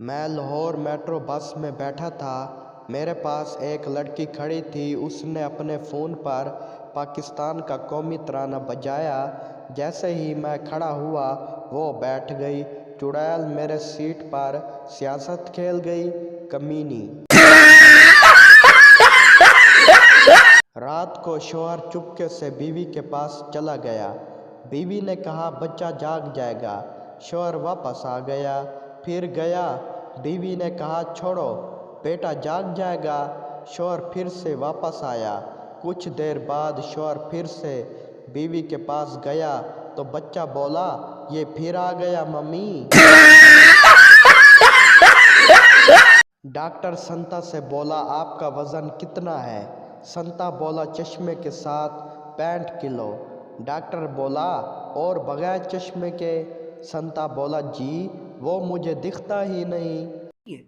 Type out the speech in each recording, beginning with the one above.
मैं Lahore metro bus में बैठा था। मेरे पास एक लड़की खड़ी थी। उसने अपने फ़ोन पर पाकिस्तान का कौमी तराना बजाया। जैसे ही मैं खड़ा हुआ वो बैठ गई। चुड़ैल मेरे सीट पर सियासत खेल गई, कमीनी। रात को शौहर चुपके से बीवी के पास चला गया। बीवी ने कहा बच्चा जाग जाएगा। शौहर वापस आ गया, फिर गया। बीवी ने कहा छोड़ो, बेटा जाग जाएगा। शौहर फिर से वापस आया। कुछ देर बाद शौहर फिर से बीवी के पास गया तो बच्चा बोला ये फिर आ गया मम्मी। डॉक्टर संता से बोला आपका वज़न कितना है? संता बोला चश्मे के साथ 65 किलो। डॉक्टर बोला और बगैर चश्मे के? संता बोला जी वो मुझे दिखता ही नहीं।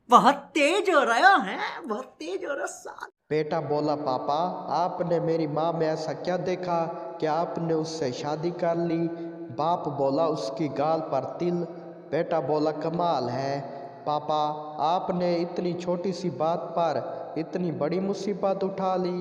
बहुत तेज हो रहा है, बहुत तेज हो रहा साल। बेटा बोला पापा आपने मेरी माँ में ऐसा क्या देखा कि आपने उससे शादी कर ली? बाप बोला उसकी गाल पर तिल। बेटा बोला कमाल है पापा, आपने इतनी छोटी सी बात पर इतनी बड़ी मुसीबत उठा ली।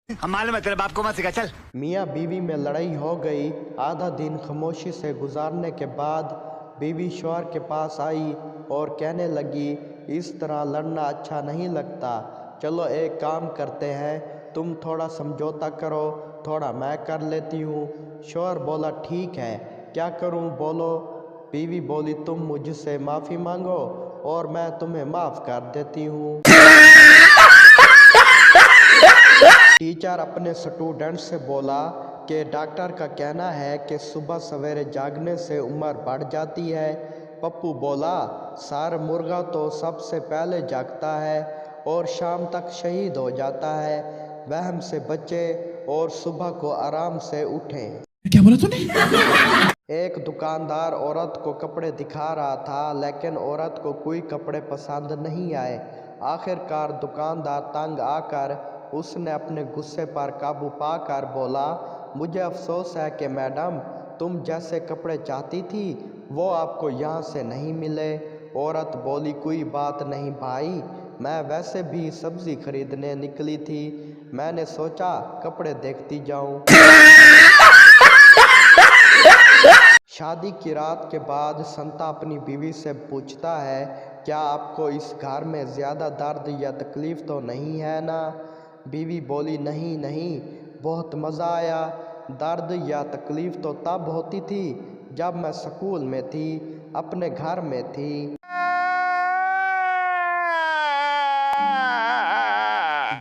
हम मालूम है तेरे बाप को मत सिखा, चल। मियाँ बीवी में लड़ाई हो गई। आधा दिन खामोशी से गुजारने के बाद बीवी शौहर के पास आई और कहने लगी इस तरह लड़ना अच्छा नहीं लगता। चलो एक काम करते हैं, तुम थोड़ा समझौता करो, थोड़ा मैं कर लेती हूँ। शौहर बोला ठीक है, क्या करूँ बोलो? बीवी बोली तुम मुझसे माफ़ी मांगो और मैं तुम्हें माफ़ कर देती हूँ। टीचर अपने स्टूडेंट से बोला कि डॉक्टर का कहना है कि सुबह सवेरे जागने से उम्र बढ़ जाती है। पप्पू बोला सर मुर्गा तो सबसे पहले जागता है और शाम तक शहीद हो जाता है। वहम से बचें और सुबह को आराम से उठें। क्या बोला तूने? एक दुकानदार औरत को कपड़े दिखा रहा था, लेकिन औरत को कोई कपड़े पसंद नहीं आए। आखिरकार दुकानदार तंग आकर उसने अपने गुस्से पर काबू पाकर बोला मुझे अफसोस है कि मैडम तुम जैसे कपड़े चाहती थी वो आपको यहाँ से नहीं मिले। औरत बोली कोई बात नहीं भाई, मैं वैसे भी सब्जी खरीदने निकली थी, मैंने सोचा कपड़े देखती जाऊं। शादी की रात के बाद संता अपनी बीवी से पूछता है क्या आपको इस घर में ज़्यादा दर्द या तकलीफ़ तो नहीं है ना? बीवी बोली नहीं नहीं, बहुत मज़ा आया। दर्द या तकलीफ़ तो तब होती थी जब मैं स्कूल में थी, अपने घर में थी।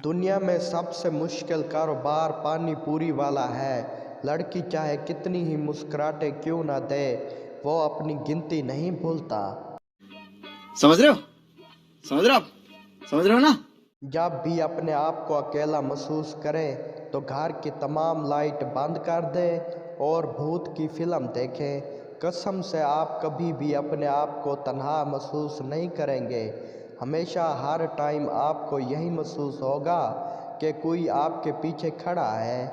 दुनिया में सबसे मुश्किल कारोबार पानी पूरी वाला है। लड़की चाहे कितनी ही मुस्कुराहटें क्यों ना दे, वो अपनी गिनती नहीं भूलता। समझ रहे हो? समझ रहे हो आप? समझ रहे हो ना? जब भी अपने आप को अकेला महसूस करे तो घर की तमाम लाइट बंद कर दे और भूत की फिल्म देखें। कसम से आप कभी भी अपने आप को तन्हा महसूस नहीं करेंगे। हमेशा हर टाइम आपको यही महसूस होगा कि कोई आपके पीछे खड़ा है।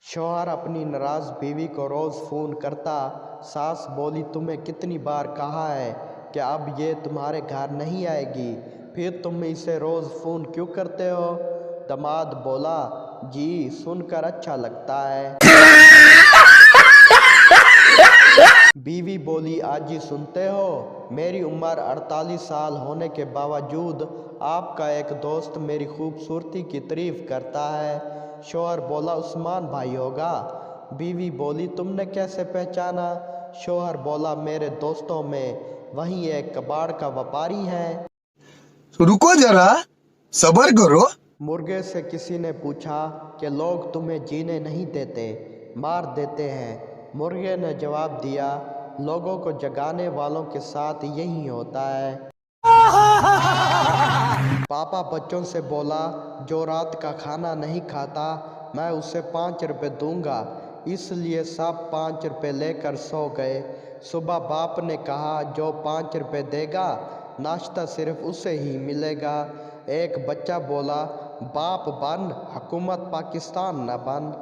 शौहर अपनी नाराज़ बीवी को रोज़ फ़ोन करता। सास बोली तुम्हें कितनी बार कहा है कि अब ये तुम्हारे घर नहीं आएगी, फिर तुम इसे रोज़ फ़ोन क्यों करते हो? दामाद बोला जी सुनकर अच्छा लगता है। बीवी बोली आज ही सुनते हो? मेरी उम्र 48 साल होने के बावजूद आपका एक दोस्त मेरी खूबसूरती की तारीफ़ करता है। शौहर बोला उस्मान भाई होगा। बीवी बोली तुमने कैसे पहचाना? शौहर बोला मेरे दोस्तों में वहीं एक कबाड़ का व्यापारी है। रुको जरा, सब्र करो। मुर्गे से किसी ने पूछा कि लोग तुम्हें जीने नहीं देते, मार देते हैं। मुर्गे ने जवाब दिया लोगों को जगाने वालों के साथ यही होता है। पापा बच्चों से बोला जो रात का खाना नहीं खाता मैं उसे 5 रुपए दूंगा, इसलिए सब 5 रुपए लेकर सो गए। सुबह बाप ने कहा जो 5 रुपए देगा नाश्ता सिर्फ उसे ही मिलेगा। एक बच्चा बोला बाप बन, हुकूमत पाकिस्तान न बन।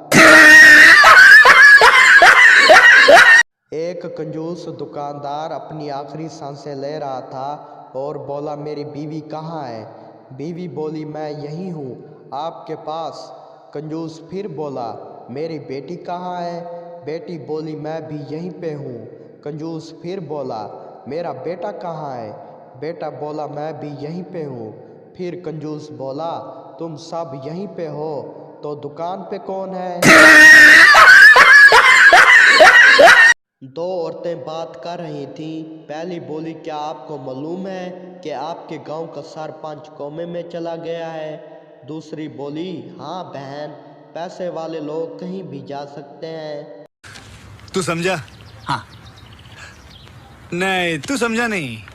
ایک کنجوس دکاندار اپنی آخری سانسیں لے رہا تھا اور بولا میری بیوی کہاں ہے؟ بیوی بولی میں یہیں ہوں آپ کے پاس۔ کنجوس پھر بولا میری بیٹی کہاں ہے؟ بیٹی بولی میں بھی یہیں پہ ہوں۔ کنجوس پھر بولا میرا بیٹا کہاں ہے؟ بیٹا بولا میں بھی یہیں پہ ہوں۔ پھر کنجوس بولا تم سب یہیں پہ ہو تو دکان پہ کون ہے؟ دو عورتیں بات کر رہی تھیں۔ پہلی بولی کیا آپ کو معلوم ہے کہ آپ کے گاؤں کا سرپنچ کومے میں چلا گیا ہے؟ دوسری بولی ہاں بہن، پیسے والے لوگ کہیں بھی جا سکتے ہیں۔ तू समझा? हाँ नहीं तू समझा नहीं।